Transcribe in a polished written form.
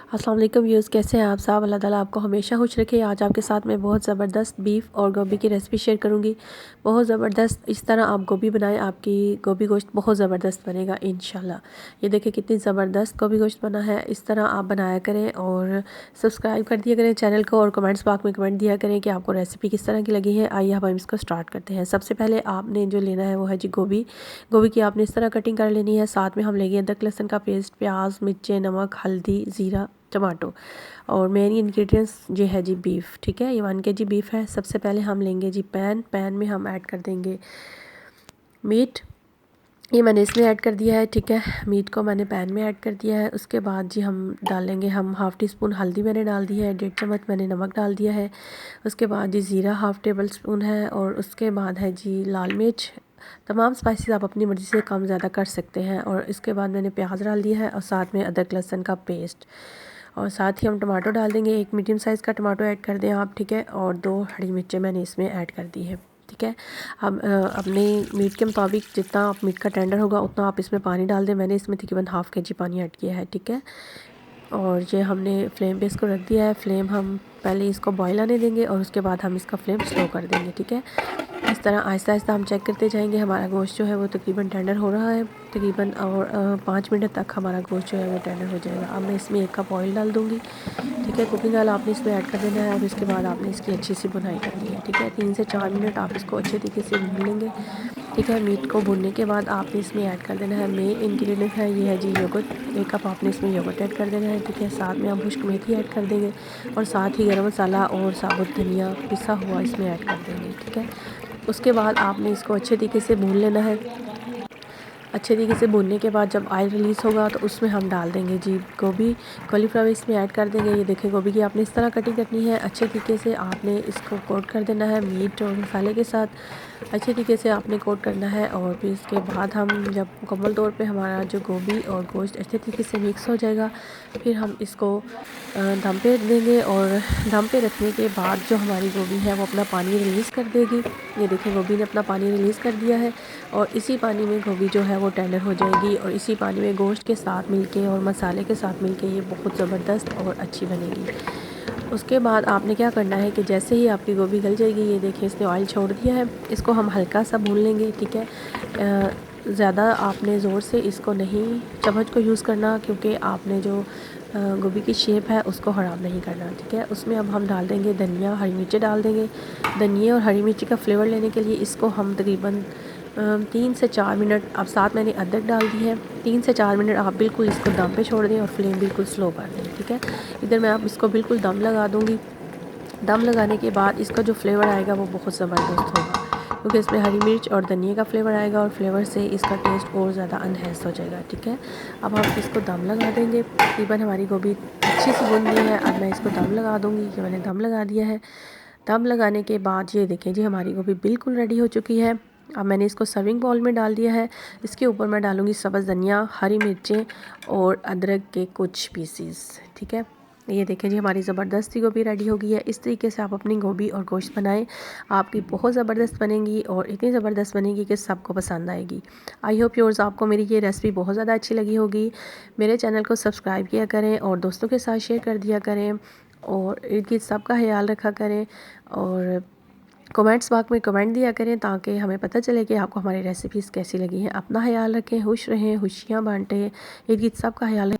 अस्सलाम वालेकुम व्यूज़, कैसे हैं आप सब। अल्लाह ताला आपको हमेशा खुश रखे। आज आपके साथ मैं बहुत ज़बरदस्त बीफ और गोभी की रेसिपी शेयर करूंगी। बहुत ज़बरदस्त। इस तरह आप गोभी बनाएं, आपकी गोभी गोश्त बहुत ज़बरदस्त बनेगा इंशाल्लाह। ये देखिए कितनी ज़बरदस्त गोभी गोश्त बना है। इस तरह आप बनाया करें और सब्सक्राइब कर दिया करें चैनल को और कमेंट्स बॉक्स में कमेंट दिया करें कि आपको रेसिपी किस तरह की लगी है। आइए अब हम इसको स्टार्ट करते हैं। सबसे पहले आपने जो लेना है वो है जी गोभी। गोभी की आपने इस तरह कटिंग कर लेनी है। साथ में हम लेंगे अदरक लहसुन का पेस्ट, प्याज, मिर्चें, नमक, हल्दी, ज़ीरा, टमाटो और मेन इंग्रेडिएंट्स ये है जी बीफ। ठीक है, ये 1 kg बीफ है। सबसे पहले हम लेंगे जी पैन में हम ऐड कर देंगे मीट। ये मैंने इसमें ऐड कर दिया है। ठीक है, मीट को मैंने पैन में ऐड कर दिया है। उसके बाद जी हम डालेंगे हम हाफ़ टी स्पून हल्दी मैंने डाल दी है, 1.5 चम्मच मैंने नमक डाल दिया है। उसके बाद जी ज़ीरा हाफ़ टेबल स्पून है और उसके बाद है जी लाल मिर्च। तमाम स्पाइसेस आप अपनी मर्ज़ी से कम ज़्यादा कर सकते हैं। और इसके बाद मैंने प्याज डाल दिया है और साथ में अदरक लहसुन का पेस्ट और साथ ही हम टमाटो डाल देंगे। एक मीडियम साइज़ का टमाटो ऐड कर दें आप। ठीक है, और 2 हरी मिर्चें मैंने इसमें ऐड कर दी है। ठीक है, हम अपने मीट के मुताबिक जितना आप मीट का टेंडर होगा उतना आप इसमें पानी डाल दें। मैंने इसमें तकरीबन हाफ़ kg पानी ऐड किया है। ठीक है, और ये हमने फ्लेम पे इसको रख दिया है। फ्लेम हम पहले इसको बॉईल आने देंगे और उसके बाद हम इसका फ्लेम स्लो कर देंगे। ठीक है, इस तरह आहिस्ता आहिस्ता हम चेक करते जाएंगे। हमारा गोश्त जो है वो तकरीबन टेंडर हो रहा है तकरीबन, और 5 मिनट तक हमारा गोश्त जो है वो टेंडर हो जाएगा। अब मैं इसमें 1 कप ऑयल डाल दूँगी। ठीक है, कुकिंग ऑयल आपने इसमें ऐड कर देना है और इसके बाद आपने इसकी अच्छी सी भुनाई करनी है। ठीक है, 3 से 4 मिनट आप इसको अच्छे तरीके से भून लेंगे। ठीक है, मीट को भूनने के बाद आपने इसमें ऐड कर देना है मेन इंग्रेडिएंट है ये है जी योगर्ट। 1 कप आपने इसमें योगर्ट ऐड कर देना है। ठीक है, साथ में हम खुश्क मेथी ऐड कर देंगे और साथ ही गरम मसाला और साबुत धनिया पिसा हुआ इसमें ऐड कर देंगे। ठीक है, उसके बाद आपने इसको अच्छे तरीके से भून लेना है। अच्छे तरीके से भूनने के बाद जब ऑयल रिलीज़ होगा तो उसमें हम डाल देंगे जी गोभी, कॉलीफ्लावर इसमें ऐड कर देंगे। ये देखें गोभी की आपने इस तरह कटिंग करनी है। अच्छे तरीके से आपने इसको कोट कर देना है मीट और मसाले के साथ। अच्छे तरीके से आपने कोट करना है और फिर इसके बाद हम जब मुकम्मल तौर पे हमारा जो गोभी और गोश्त अच्छे तरीके से मिक्स हो जाएगा फिर हम इसको दम पे देंगे। और दम पे रखने के बाद जो हमारी गोभी है वो अपना पानी रिलीज़ कर देगी। ये देखें गोभी ने अपना पानी रिलीज़ कर दिया है और इसी पानी में गोभी जो है वो टेंडर हो जाएगी और इसी पानी में गोश्त के साथ मिलके और मसाले के साथ मिलके ये बहुत ज़बरदस्त और अच्छी बनेगी। उसके बाद आपने क्या करना है कि जैसे ही आपकी गोभी गल जाएगी, ये देखिए इसने ऑयल छोड़ दिया है, इसको हम हल्का सा भून लेंगे। ठीक है, ज़्यादा आपने ज़ोर से इसको नहीं चम्मच को यूज़ करना क्योंकि आपने जो गोभी की शेप है उसको ख़राब नहीं करना। ठीक है, उसमें अब हम डाल देंगे धनिया, हरी मिर्ची डाल देंगे। धनिया और हरी मिर्ची का फ्लेवर लेने के लिए इसको हम तकरीबन 3 से 4 मिनट, अब साथ मैंने अदरक डाल दी है। 3 से 4 मिनट आप बिल्कुल इसको दम पे छोड़ दें और फ्लेम बिल्कुल स्लो कर दें। ठीक है, इधर मैं अब इसको बिल्कुल दम लगा दूँगी। दम लगाने के बाद इसका जो फ्लेवर आएगा वो बहुत ज़बरदस्त होगा क्योंकि इसमें हरी मिर्च और धनिया का फ्लेवर आएगा और फ्लेवर से इसका टेस्ट और ज़्यादा एनहेंस हो जाएगा। ठीक है, अब हम इसको दम लगा देंगे। तकरीबन हमारी गोभी अच्छी सी भुन गई है। अब मैं इसको दम लगा दूँगी कि मैंने दम लगा दिया है। दम लगाने के बाद ये देखें जी हमारी गोभी बिल्कुल रेडी हो चुकी है। अब मैंने इसको सर्विंग बाउल में डाल दिया है। इसके ऊपर मैं डालूँगी सब्ज़ धनिया, हरी मिर्चें और अदरक के कुछ पीसीस। ठीक है, ये देखें जी हमारी ज़बरदस्त सी गोभी रेडी हो गई है। इस तरीके से आप अपनी गोभी और गोश्त बनाएं, आपकी बहुत ज़बरदस्त बनेगी और इतनी ज़बरदस्त बनेगी कि सबको पसंद आएगी। आई होप योर्स आपको मेरी ये रेसिपी बहुत ज़्यादा अच्छी लगी होगी। मेरे चैनल को सब्सक्राइब किया करें और दोस्तों के साथ शेयर कर दिया करें और इर्द गिर्द सबका ख्याल रखा करें और कमेंट्स बॉक्स में कमेंट दिया करें ताकि हमें पता चले कि आपको हमारी रेसिपीज़ कैसी लगी हैं। अपना ख्याल रखें, खुश रहें, खुशियाँ बांटें, इर्द गिर्द सबका ख्याल